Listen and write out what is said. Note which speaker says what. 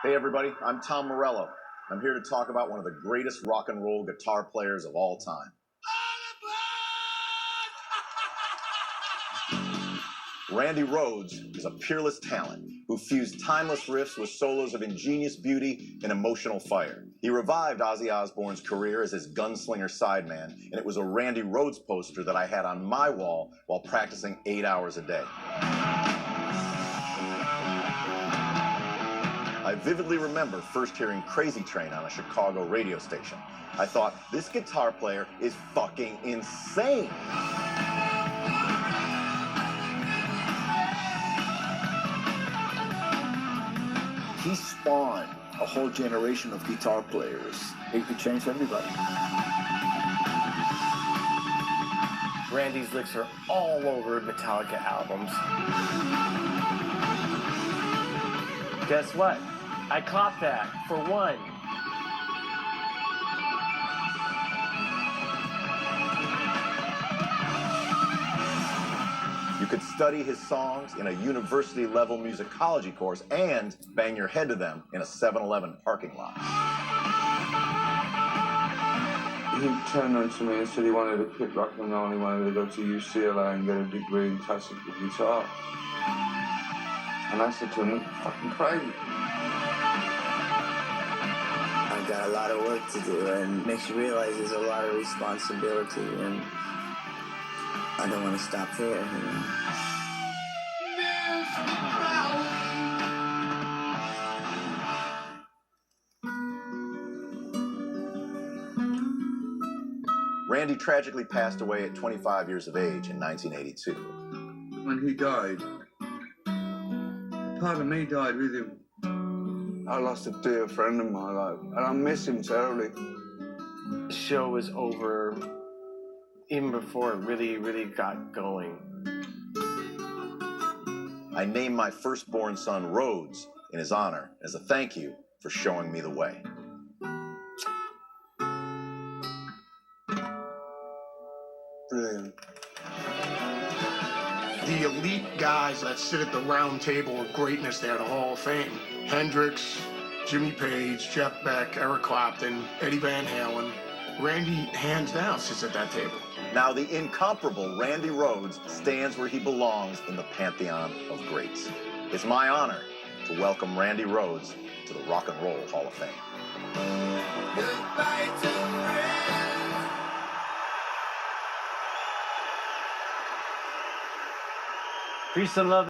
Speaker 1: Hey everybody, I'm Tom Morello. I'm here to talk about one of the greatest rock and roll guitar players of all time. Randy Rhoads is a peerless talent who fused timeless riffs with solos of ingenious beauty and emotional fire. He revived Ozzy Osbourne's career as his gunslinger sideman, and it was a Randy Rhoads poster that I had on my wall while practicing 8 hours a day. I vividly remember first hearing Crazy Train on a Chicago radio station. I thought, this guitar player is fucking insane.
Speaker 2: He spawned a whole generation of guitar players. He could change everybody.
Speaker 3: Randy's licks are all over Metallica albums. Guess what? I caught that, for one.
Speaker 1: You could study his songs in a university-level musicology course and bang your head to them in a 7-Eleven parking lot.
Speaker 4: He turned on to me and said he wanted to quit rock and roll, he wanted to go to UCLA and get a degree in classical guitar. And I said to him, fucking crazy.
Speaker 5: I've got a lot of work to do, and it makes you realize there's a lot of responsibility, and I don't want to stop there, you know.
Speaker 1: Randy tragically passed away at 25 years of age in 1982.
Speaker 4: When he died, part of me died with him. I lost a dear friend in my life, and I miss him terribly.
Speaker 3: The show was over even before it really got going.
Speaker 1: I named my firstborn son Rhoads in his honor as a thank you for showing me the way.
Speaker 4: Brilliant.
Speaker 6: The elite guys that sit at the round table of greatness there, the Hall of Fame. Hendrix, Jimmy Page, Jeff Beck, Eric Clapton, Eddie Van Halen. Randy, hands down, sits at that table.
Speaker 1: Now the incomparable Randy Rhoads stands where he belongs in the pantheon of greats. It's my honor to welcome Randy Rhoads to the Rock and Roll Hall of Fame.
Speaker 7: Goodbye to friends.
Speaker 3: Peace and love.